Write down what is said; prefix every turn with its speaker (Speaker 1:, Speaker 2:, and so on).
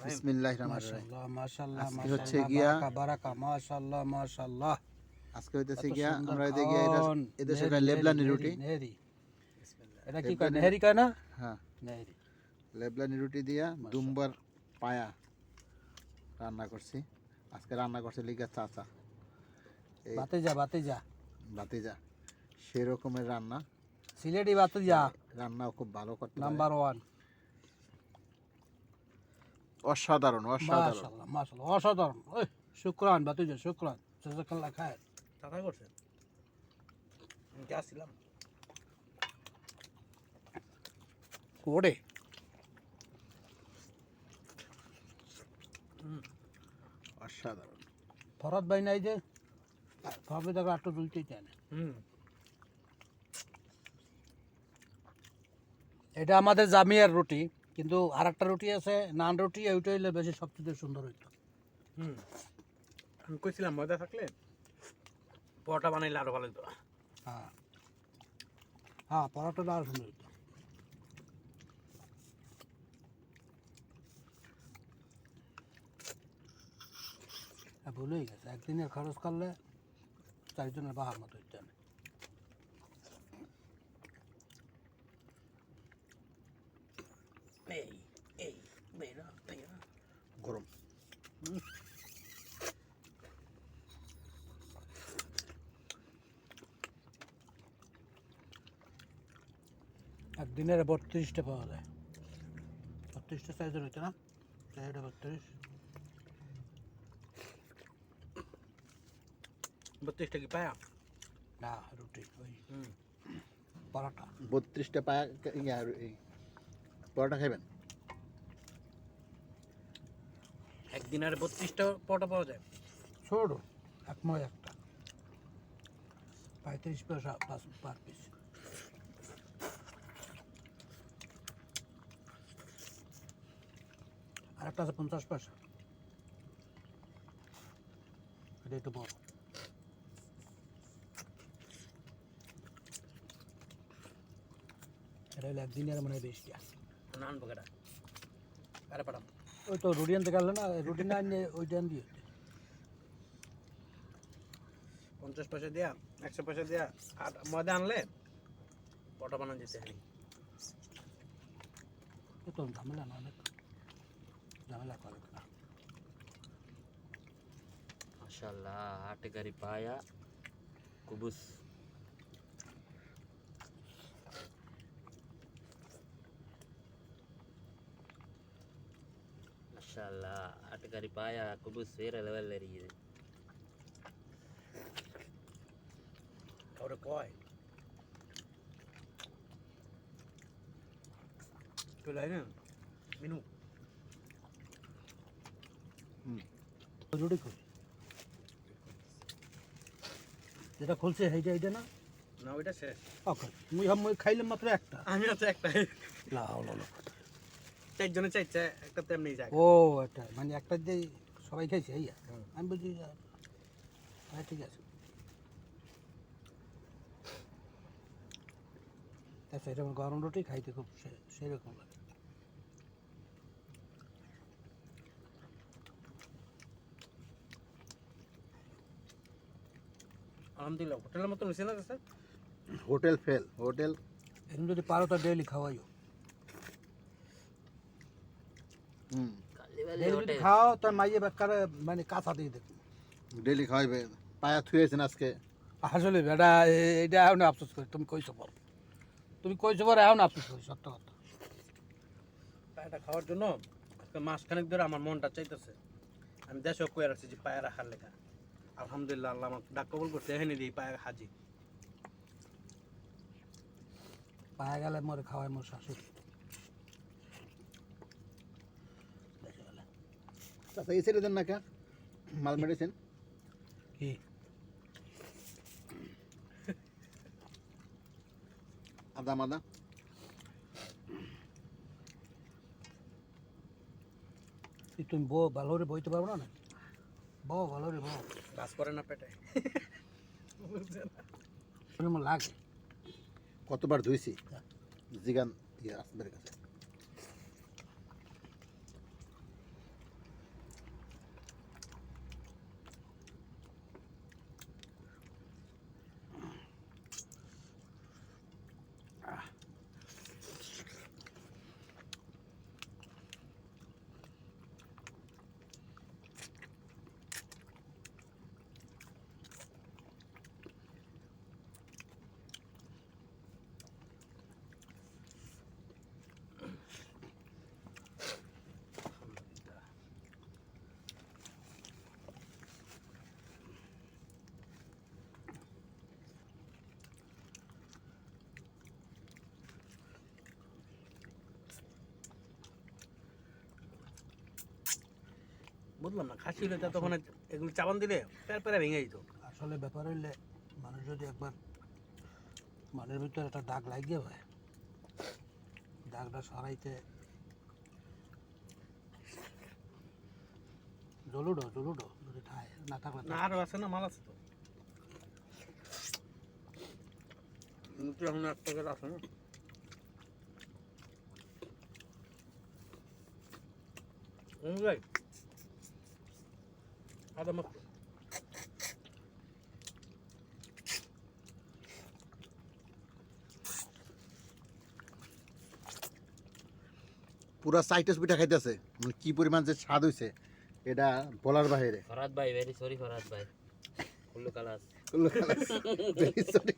Speaker 1: বিসমিল্লাহির রহমানির রহিম।
Speaker 2: মাশাআল্লাহ মাশাআল্লাহ
Speaker 1: আজকে হচ্ছে
Speaker 2: মাশাআল্লাহ
Speaker 1: গিয়া
Speaker 2: বারাকা বারাকা মাশাআল্লাহ মাশাআল্লাহ।
Speaker 1: আজকে হইতেছে
Speaker 2: এত
Speaker 1: গিয়া
Speaker 2: সুন্দর
Speaker 1: আমরা এদিকে এটা
Speaker 2: খাওন।
Speaker 1: এদেশে
Speaker 2: নেহেরি,
Speaker 1: কয় লেবলানি
Speaker 2: নেহেরি,
Speaker 1: রুটি।
Speaker 2: নেহেরি। এটা কি কয়
Speaker 1: লেবলানি
Speaker 2: নেহেরি কয় না?
Speaker 1: হ্যাঁ,
Speaker 2: নেহেরি।
Speaker 1: লেবলানি রুটি দিয়া
Speaker 2: মাশাআল্লাহ।
Speaker 1: দুম্বার পায়া রান্না করছি। আজকে রান্না করছে লিগা চাচা এই
Speaker 2: বাতিজা বাতিজা
Speaker 1: ভাতিজা। সেরকমের রান্না,
Speaker 2: সিলেটি বাতিজা
Speaker 1: রান্নাও খুব ভালো করতে পারে।
Speaker 2: নাম্বার 1।
Speaker 1: অসাধারণ অসাধারণ।
Speaker 2: মাশাআল্লাহ মাশাআল্লাহ অসাধারণ। ওই শুকরান বাতিজা শুকরান। জাযাকাল্লাহ খায়ের।
Speaker 3: টাকা করছে আমি কি আসছিলাম
Speaker 2: কোড়ে
Speaker 1: অসাধারণ।
Speaker 2: ফরত ভাই নাই যে ভাবে দেখো আটটো দুলতেই চায় না। এটা আমাদের জামিয়ার রুটি, কিন্তু আর একটা রুটি আছে নান রুটি, ওইটা হইলে বেশি সবচেয়ে সুন্দর হইতো।
Speaker 3: আমি কইছিলাম ময়দা থাকলে পরোটা বানাইলে আরো ভালো হতো।
Speaker 2: হ্যাঁ হ্যাঁ, পরোটাটা আরো সুন্দর হইতো। ভুলেই গেছে, একদিনের খরচ করলে 4 জনের বাহার মতো হইতে হবে।
Speaker 3: এই এই বেরা বেরা
Speaker 1: গরম।
Speaker 2: একদিনের 32টা পাওয়া যায়। 32টা সাইজের হইতো না, 32।
Speaker 3: 32টা কি পায়া?
Speaker 2: না, রুটি ওই পরোটা।
Speaker 1: 32টা পায়া এই পরোটা খাইবেন?
Speaker 3: একদিন আর 32টা পরোটা পাওয়া যায়?
Speaker 2: ছোট একময় একটা 35 পয়সা পার পিস। আর একটা আছে 50 পয়সা, এটা একটু বড়। এটা হলো একদিনের মানে 20টা।
Speaker 3: নান বকেটা আরে পাঠাম।
Speaker 2: ওই তো রুটি আনতে গেল না, রুটি না আনিয়ে ওইটা আন দিয়ে
Speaker 3: 50 পয়সা দিয়া 100 পয়সা দিয়া আর ময়দা আনলে পরোটা বানানো যেতে হয়।
Speaker 2: তো ঝামেলা না, অনেক ঝামেলা করে না।
Speaker 4: মাশাআল্লাহ আটগারি পায়া কুবুস। মাশাআল্লাহ আটগারি পায়া কুবুস வேற லெவல்ல இருக்குது.
Speaker 3: ওরে কয় চলে আয় না মিনু।
Speaker 2: রুটি খুল, যেটা খুলছে এইটা এইটা না।
Speaker 3: না ওইটা শেষ।
Speaker 2: ওকে মুই খাইলাম মাত্র একটা।
Speaker 3: আমি আছে একটাই,
Speaker 2: লাও লাও লাও।
Speaker 3: 4 জনে চাইছে একটা তেমনি যায়।
Speaker 2: ও এটা মানে একটা দিয়ে সবাই খাইছে এই আমি বুঝি। হ্যাঁ ঠিক আছে, আচ্ছা এটা আমার গরম রুটি খাইতে খুব সেরকম লাগে।
Speaker 3: আলহামদুলিল্লাহ হোটেলের মতো হয়েছে না স্যার?
Speaker 1: Hotel fail, hotel.
Speaker 2: এরকম যদি পারো তো ডেইলি খাওয়াইও। ডেইলি যদি খাও তো মাইয়ে বেকারে মানে কাঁচা দিয়ে দেবো।
Speaker 1: ডেলি খাওয়াইবে। পায়া থুয়েছেন আজকে।
Speaker 2: আসলে বেটা এইটা এখন আফসোস করি, তুমি কইছো বল, তুমি কইছো বল, এখন আফসোস করি সত্য কথা।
Speaker 3: পায়রা খাওয়ার জন্য আজকে মাসখানেক ধরে আমার মনটা চাইতেছে। আমি দেশেও কয়ে রাখছি যে পায়রা রাখার লেখা। আলহামদুলিল্লাহ আল্লাহ আমাকে ডাক কবুল করছে, এখানে দিই পায়রা হাজি।
Speaker 2: পায়ে গেলে মরে খাওয়ায় মোর শাশুড়ি। দেখে গেলে
Speaker 1: আচ্ছা এই ছেড়ে দেন না কে মাল মেডিসিন
Speaker 2: কি
Speaker 1: আদা মাদা
Speaker 2: তুমি বউ ভালো করে বইতে পারবো না? বউ ভালো করে বউ,
Speaker 3: কাজ করে না পেটে।
Speaker 2: আমার লাগে।
Speaker 1: কতবার ধুইছি জিগান ইয়ে আসবের কাছে।
Speaker 3: বুঝলাম না খাসি হলে তো তখন এগুলো চাবান দিলে প্যার প্যারা ভেঙে যেত।
Speaker 2: আসলে ব্যাপার হইলে মানুষ যদি একবার মনের ভিতরে একটা দাগ লাগিয়ে হয়, দাগটা সরাইতে জলুডো যদি খায় না থাকলে
Speaker 3: না আরও আছে না, মাল আছে তো। এখন এক প্যাকেট আছে না। অনুযায়ী আদা মাত্র
Speaker 1: পুরা সাইটাস পিঠা খাইতেছে, মানে কি পরিমাণ যে স্বাদ হইছে এটা বলার বাইরে।
Speaker 4: ফরহাদ ভাই ভেরি সরি ফরহাদ ভাই কুল্লু কালাস
Speaker 1: Very sorry.